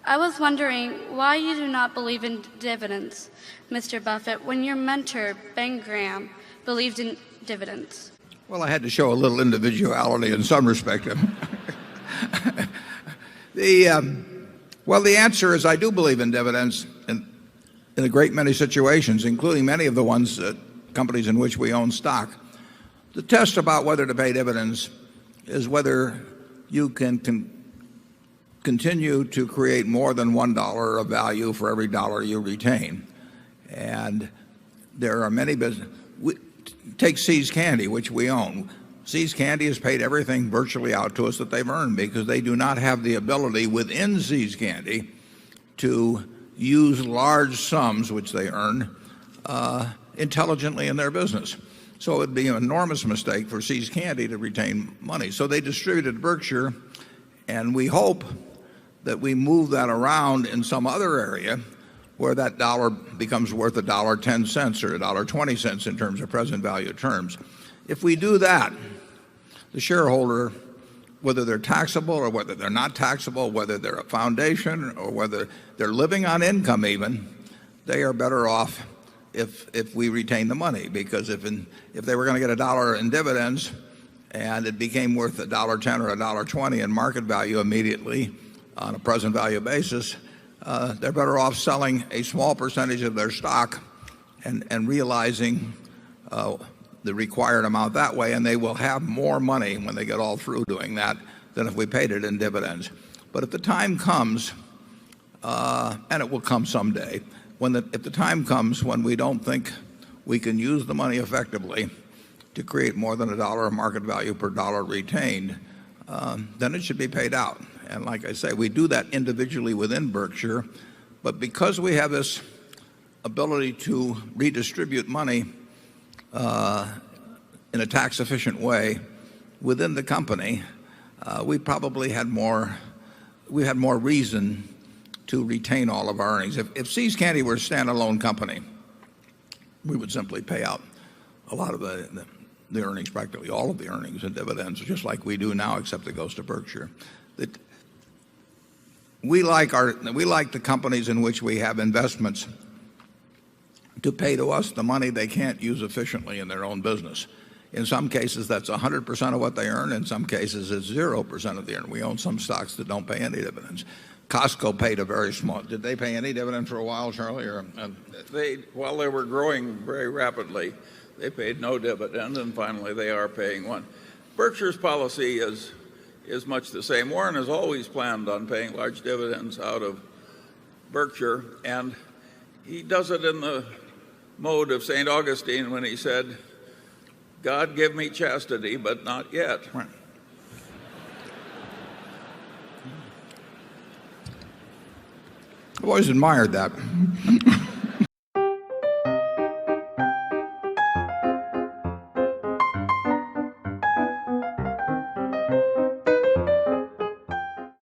I was wondering why you do not believe in dividends, Mr. Buffett, when your mentor, Ben Graham, believed in dividends. Well, I had to show a little individuality in some respect. Well, the answer is I do believe in dividends in a great many situations, including many of the ones companies in which we own stock. The test about whether to pay dividends is whether you can continue to create more than $1 of value for every dollar you retain. And there are many businesses. Take See's Candy, which we own. See's Candy has paid everything virtually out to us that they've earned because they do not have the ability within See's Candy to use large sums, which they earn, intelligently in their business. So it would be an enormous mistake for See's Candy to retain money. So they distributed Berkshire, and we hope that we move that around in some other area where that dollar becomes worth $1.10 or $1.20 in terms of present value terms. If we do that, the shareholder, whether they're taxable or whether they're not taxable, whether they're a foundation or whether they're living on income even, they are better off if we retain the money. Because if they were going to get $1 in dividends and it became worth $1.10 or $1.20 in market value immediately on a present value basis, they're better off selling a small percentage of their stock and realizing the required amount that way, and they will have more money when they get all through doing that than if we paid it in dividends. But if the time comes, and it will come someday, if the time comes when we don't think we can use the money effectively to create more than $1 of market value per dollar retained, then it should be paid out. And like I say, we do that individually within Berkshire, but because we have this ability to redistribute money in a tax efficient way within the company, we probably had more reason to retain all of our earnings. If See's Candy were a standalone company, we would simply pay out a lot of the earnings, practically all of the earnings and dividends, just like we do now, except it goes to Berkshire. We like the companies in which we have investments to pay to us the money they can't use efficiently in their own business. In some cases, that's 100% of what they earn. In some cases, it's 0% of the earn. We own some stocks that don't pay any dividends. Costco paid a very small. Did they pay any dividend for a while, Charlie? Or, while they were growing very rapidly, they paid no dividend, and finally they are paying one. Berkshire's policy is much the same. Warren has always planned on paying large dividends out of Berkshire, and he does it in the mode of St. Augustine when he said, "God give me chastity, but not yet." Right. I've always admired that.